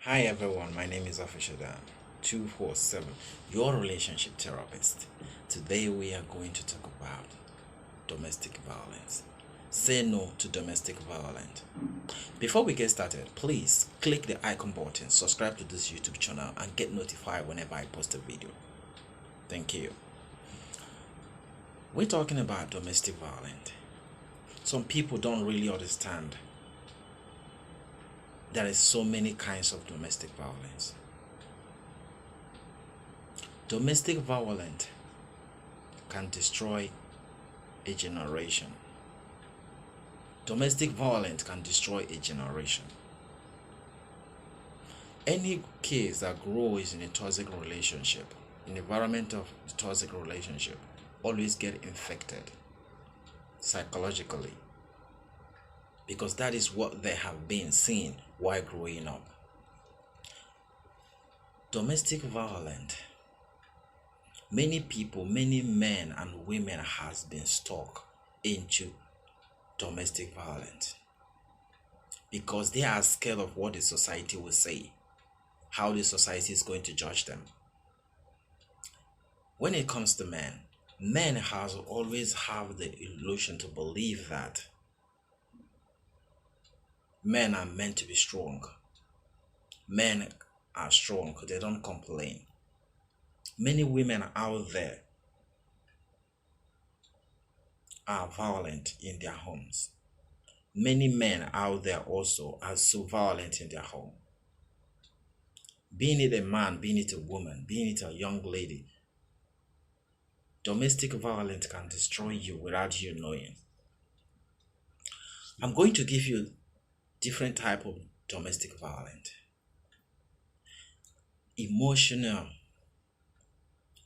Hi everyone, my name is Afishadan 247, your relationship therapist. Today we are going to talk about domestic violence. Say no to domestic violence. Before we get started, please click the icon button, subscribe to this YouTube channel, and get notified whenever I post a video. Thank you. We're talking about domestic violence. Some people don't really understand there is so many kinds of domestic violence. Domestic violence can destroy a generation. Domestic violence can destroy a generation. Any case that grows in a toxic relationship, in the environment of the toxic relationship, always get infected psychologically because that is what they have been seeing while growing up. Domestic violence, many people, many men and women has been stuck into domestic violence because they are scared of what the society will say, how the society is going to judge them. When it comes to men has always have the illusion to believe that men are meant to be strong. Men are strong, they don't complain. Many women out there are violent in their homes. Many men out there also are so violent in their home. Being it a man, being it a woman, being it a young lady, domestic violence can destroy you without you knowing. I'm going to give you different type of domestic violence. Emotional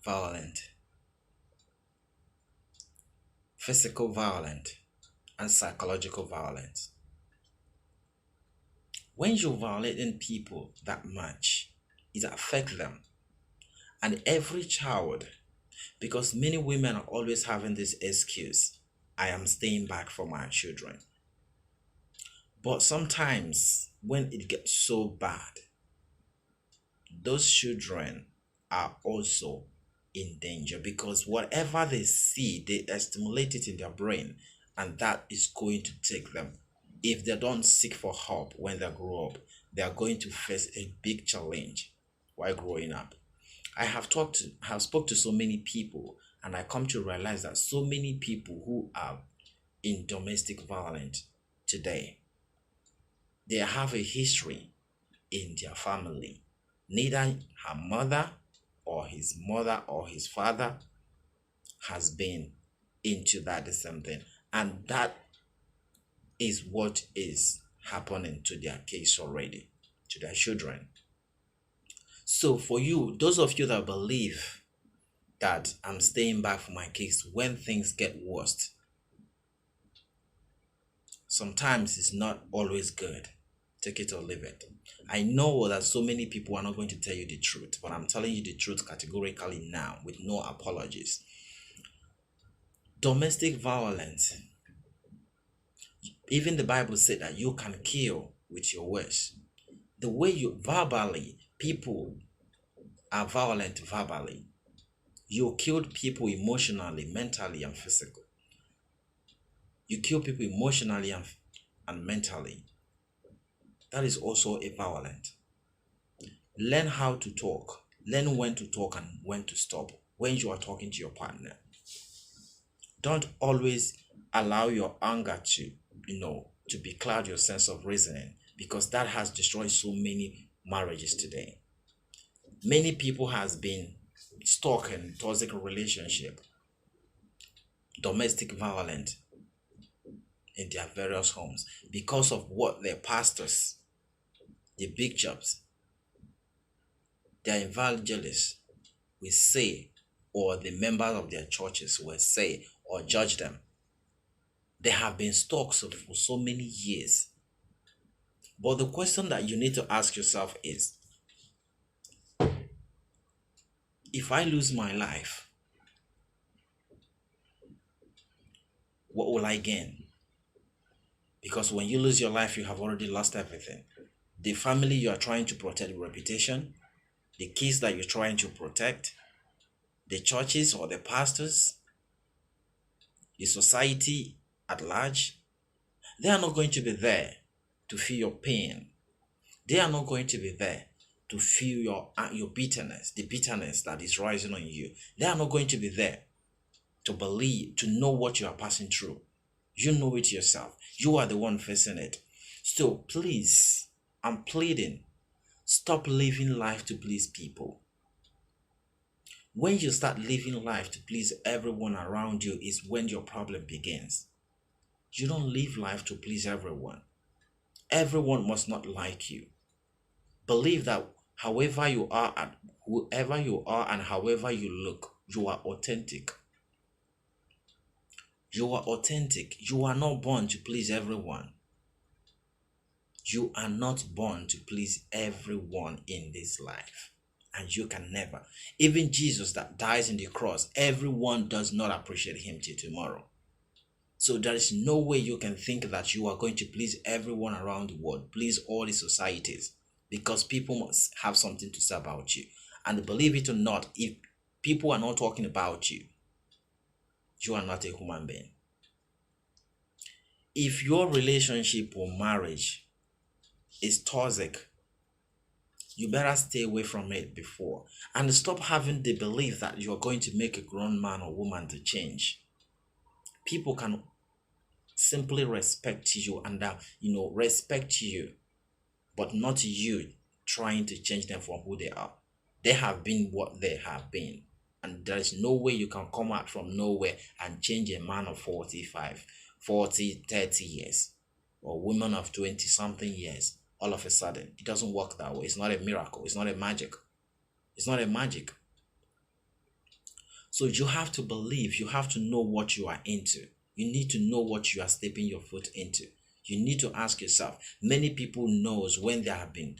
violence, physical violence, and psychological violence. When you're violating people that much, it affects them. And every child, because many women are always having this excuse, I am staying back for my children. But sometimes when it gets so bad, those children are also in danger because whatever they see, they stimulate it in their brain, and that is going to take them. If they don't seek for help when they grow up, they are going to face a big challenge while growing up. I have spoke to so many people, and I come to realize that so many people who are in domestic violence today, they have a history in their family. Neither her mother or his father has been into that the same thing. And that is what is happening to their case already, to their children. So for you, those of you that believe that I'm staying back for my case when things get worse, sometimes it's not always good. Take it or leave it. I know that so many people are not going to tell you the truth, but I'm telling you the truth categorically now with no apologies. Domestic violence, even the Bible said that you can kill with your words. The way you verbally, people are violent verbally. You killed people emotionally, mentally, and physically. You kill people emotionally and mentally. That is also a violent. Learn how to talk. Learn when to talk and when to stop when you are talking to your partner. Don't always allow your anger to becloud your sense of reasoning, because that has destroyed so many marriages today. Many people has been stuck in toxic relationship, domestic violence in their various homes because of what their pastors, the bishops, their evangelists will say, or the members of their churches will say or judge them. They have been stuck for so many years. But the question that you need to ask yourself is, if I lose my life, what will I gain? Because when you lose your life, you have already lost everything. the family you are trying to protect your reputation, the kids that you're trying to protect, the churches or the pastors, the society at large, they are not going to be there to feel your pain. They are not going to be there to feel your bitterness, the bitterness that is rising on you. They are not going to be there to believe, to know what you are passing through. You know it yourself. You are the one facing it. So please, I'm pleading, stop living life to please people. When you start living life to please everyone around you is when your problem begins. You don't live life to please everyone. Everyone must not like you. Believe that however you are and whoever you are and however you look, you are authentic. You are authentic. You are not born to please everyone. You are not born to please everyone in this life. And you can never. Even Jesus that dies in the cross, everyone does not appreciate him till tomorrow. So there is no way you can think that you are going to please everyone around the world, please all the societies, because people must have something to say about you. And believe it or not, if people are not talking about you, you are not a human being. If your relationship or marriage is toxic, you better stay away from it before. And stop having the belief that you are going to make a grown man or woman to change. People can simply respect you and respect you, but not you trying to change them from who they are. They have been what they have been, and there is no way you can come out from nowhere and change a man of 45, 40, 30 years, or women of 20 something years all of a sudden. It doesn't work that way. It's not a miracle. It's not a magic. It's not a magic. So you have to believe, you have to know what you are into. You need to know what you are stepping your foot into. You need to ask yourself. Many people knows when they have been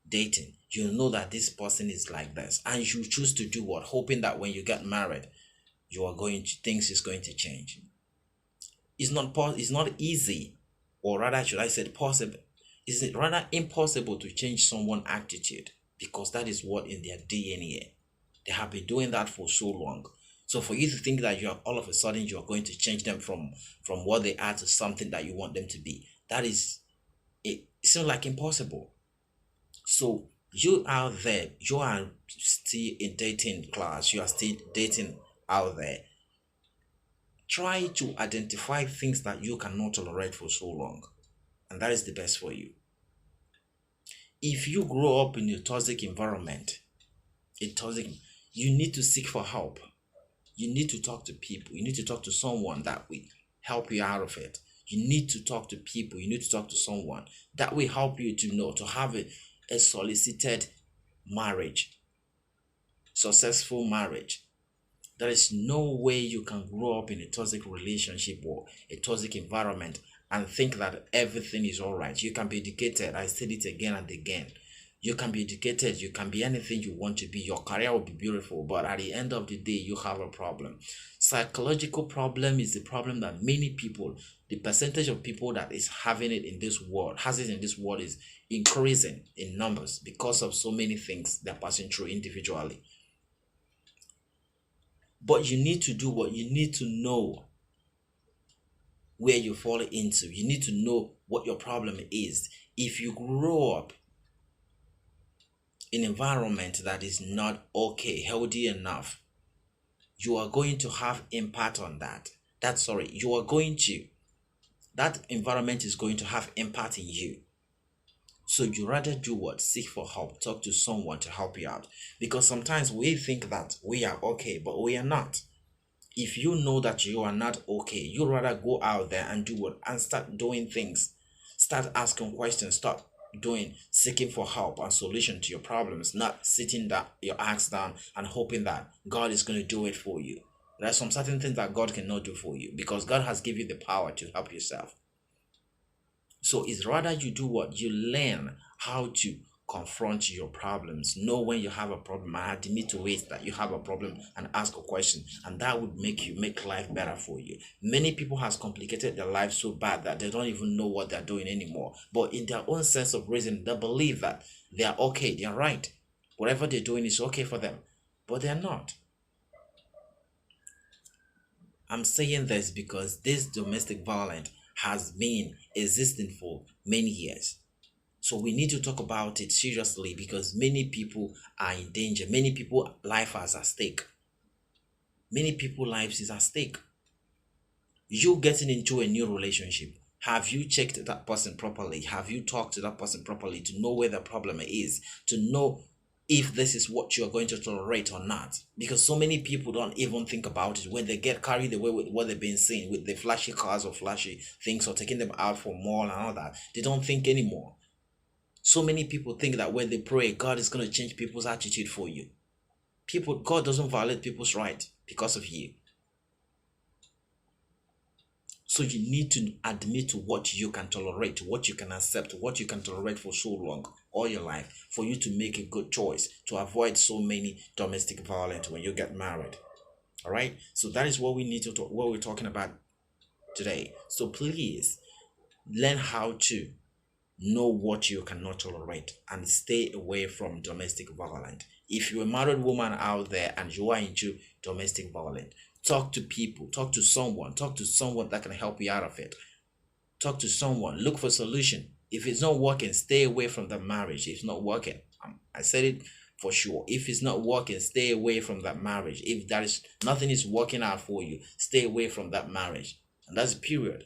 dating, you know that this person is like this, and you choose to do what, hoping that when you get married, things is going to change. It's not easy, or rather should I say possible. Is it rather impossible to change someone's attitude, because that is what in their DNA. They have been doing that for so long. So for you to think that you are all of a sudden you are going to change them from what they are to something that you want them to be, it seems like impossible. So you out there, you are still in dating class, you are still dating out there. Try to identify things that you cannot tolerate for so long, and that is the best for you. If you grow up in a toxic environment, you need to seek for help. You need to talk to people. You need to talk to someone that will help you out of it. You need to talk to people. You need to talk to someone that will help you to have a solicited marriage, successful marriage. There is no way you can grow up in a toxic relationship or a toxic environment and think that everything is all right. You can be educated. I said it again and again. You can be educated, you can be anything you want to be, your career will be beautiful, but at the end of the day, you have a problem. Psychological problem is the problem that many people, the percentage of people that is having it in this world, is increasing in numbers because of so many things they're passing through individually. But you need to do what? You need to know where you fall into. You need to know what your problem is. If you grow up in an environment that is not healthy enough, you are going to have impact on that. That environment is going to have impact in you. So you rather do what? Seek for help. Talk to someone to help you out. Because sometimes we think that we are okay, but we are not. If you know that you are not okay, you rather go out there and do what? And start doing things. Start asking questions. Start seeking for help and solution to your problems, not sitting your axe down and hoping that God is going to do it for you. There are some certain things that God cannot do for you because God has given you the power to help yourself. So it's rather you do what? You learn how to confront your problems. Know when you have a problem and admit to it that you have a problem and ask a question, and that would make life better for you. Many people has complicated their life so bad that they don't even know what they're doing anymore. But in their own sense of reason, they believe that they are okay, they are right. Whatever they're doing is okay for them, but they're not. I'm saying this because this domestic violence has been existing for many years. So we need to talk about it seriously because many people are in danger. Many people life is at stake. Many people lives is at stake. You getting into a new relationship. Have you checked that person properly? Have you talked to that person properly to know where the problem is? To know if this is what you're going to tolerate or not? Because so many people don't even think about it when they get carried away with what they've been seeing, with the flashy cars or flashy things, or taking them out for mall and all that. They don't think anymore. So many people think that when they pray, God is going to change people's attitude for you. God doesn't violate people's right because of you. So you need to admit to what you can tolerate, what you can accept, what you can tolerate for so long, all your life, for you to make a good choice to avoid so many domestic violence when you get married. All right. So that is what we need to talk, what we're talking about today. So please learn how to know what you cannot tolerate and stay away from domestic violence. If you're a married woman out there and you are into domestic violence, talk to people, talk to someone that can help you out of it. Talk to someone, look for a solution. If it's not working, stay away from the marriage. If it's not working, I said it for sure. If it's not working, stay away from that marriage. If that is nothing is working out for you, stay away from that marriage. And that's a period.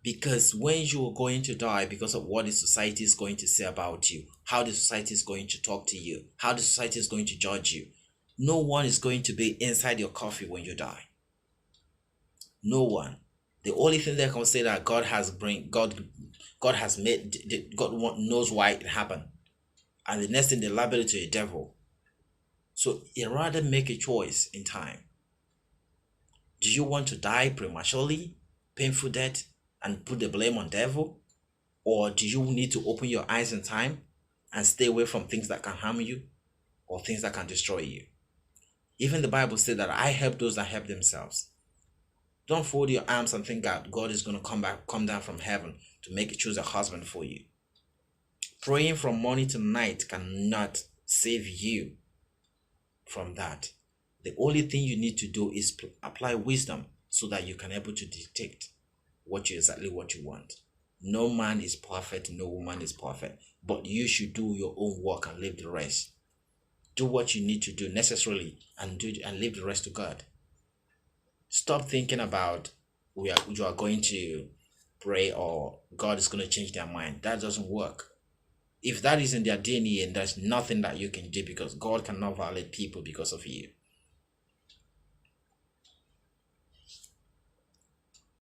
Because when you are going to die because of what the society is going to say about you, how the society is going to talk to you, how the society is going to judge you, no one is going to be inside your coffin when you die. No one. The only thing they can say that God has made, God knows why it happened, and the next thing they label it to a devil. So you rather make a choice in time. Do you want to die prematurely, painful death, and put the blame on devil? Or do you need to open your eyes in time and stay away from things that can harm you or things that can destroy you? Even the Bible said that I help those that help themselves. Don't fold your arms and think that God is going to come down from heaven to choose a husband for you. Praying from morning to night cannot save you from that. The only thing you need to do is apply wisdom so that you can able to detect exactly what you want. No man is perfect, no woman is perfect, but you should do your own work and leave the rest. Do what you need to do necessarily and leave the rest to God. Stop thinking about you are going to pray or God is going to change their mind. That doesn't work. If that is in their DNA, and there's nothing that you can do, because God cannot violate people because of you.